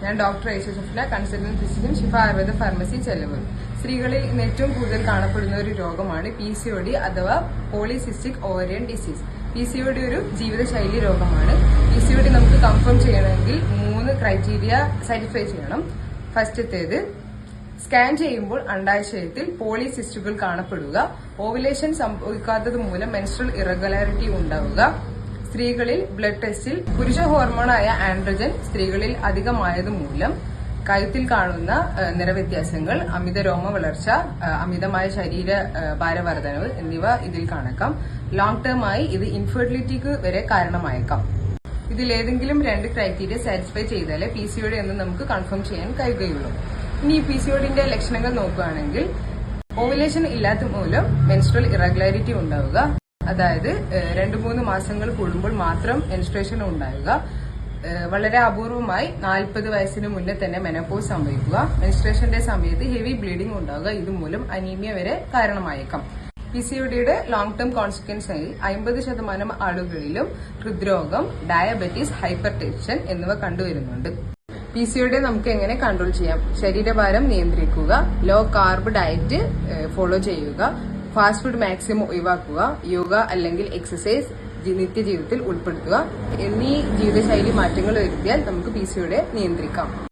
ഞാൻ doctor Aisha ഷഫ്ല, consultant physician, ഷിഫ Ayurveda pharmacy, Chelavoor. സ്ത്രീകളിൽ ഇന്ന് ഏറ്റവും കൂടുതൽ കാണപ്പെടുന്ന ഒരു രോഗമാണ് PCOD അഥവാ പോളിസിസ്റ്റിക് ഓവറിയൻ ഡിസീസ്. PCOD ഒരു ജീവിതശൈലി രോഗമാണ്. PCOD നമുക്ക് കൺഫേം ചെയ്യണമെങ്കിൽ 3 ക്രൈറ്റീരിയ സാറ്റിസ്ഫൈ ചെയ്യണം. ഫസ്റ്റത്തേത്, സ്കാൻ ചെയ്യുമ്പോൾ അണ്ടാശയത്തിൽ പോളിസിസ്റ്റുകൾ കാണപ്പെടുക, ഓവുലേഷൻ സംഭവിക്കാത്തത് മൂലം മെൻസ്ട്രൽ ഇറഗുലാരിറ്റി ഉണ്ടാവുക, സ്ത്രീകളിൽ ബ്ലഡ് ടെസ്റ്റിൽ പുരുഷ ഹോർമോണായ ആൻഡ്രജൻ സ്ത്രീകളിൽ അധികമായത് മൂലം കഴുത്തിൽ കാണുന്ന നിറവ്യത്യാസങ്ങൾ, അമിത രോമ വളർച്ച, അമിതമായ ശരീര ഭാരവർദ്ധനവ് എന്നിവ ഇതിൽ കാണാം. ലോങ് ടേം ആയി ഇത് ഇൻഫെർട്ടിലിറ്റിക്ക് വരെ കാരണമായേക്കാം. ഇതിലേതെങ്കിലും 2 ക്രൈറ്റീരിയ സാറ്റിസ്ഫൈ ചെയ്താലേ PCOD എന്ന് നമുക്ക് കൺഫേം ചെയ്യാൻ കഴിയുകയുള്ളൂ. ഇനി ഈ PCODന്റെ ലക്ഷണങ്ങൾ നോക്കുകയാണെങ്കിൽ, ഓവുലേഷൻ ഇല്ലാത്ത മൂലം മെൻസ്ട്രൽ ഇറഗുലാരിറ്റി ഉണ്ടാവുക, അതായത് 2-3 മാസങ്ങൾ കൂടുമ്പോൾ മാത്രം മെൻസ്ട്രേഷൻ ഉണ്ടാവുക, വളരെ അപൂർവമായി 40 വയസ്സിന് മുന്നേ തന്നെ മെനോപോസ് സംഭവിക്കുക, മെൻസ്ട്രേഷന്റെ സമയത്ത് ഹെവി ബ്ലീഡിംഗ് ഉണ്ടാവുക, ഇതുമൂലം അനീമിയ വരെ കാരണമായേക്കാം. PCODയുടെ ലോങ് ടേം കോൺസിക്വൻസ് ആയി 50% ആളുകളിലും ഹൃദ്രോഗം, ഡയബറ്റീസ്, ഹൈപ്പർ ടെൻഷൻ എന്നിവ കണ്ടുവരുന്നുണ്ട്. PCOD നമുക്ക് എങ്ങനെ കൺട്രോൾ ചെയ്യാം? ശരീരഭാരം നിയന്ത്രിക്കുക, ലോ കാർബ് ഡയറ്റ് ഫോളോ ചെയ്യുക, ഫാസ്റ്റ് ഫുഡ് മാക്സിമം ഒഴിവാക്കുക, യോഗ അല്ലെങ്കിൽ എക്സസൈസ് നിത്യജീവിതത്തിൽ ഉൾപ്പെടുത്തുക എന്നീ ജീവിതശൈലി മാറ്റങ്ങൾ വരുത്തിയാൽ നമുക്ക് PCOD നിയന്ത്രിക്കാം.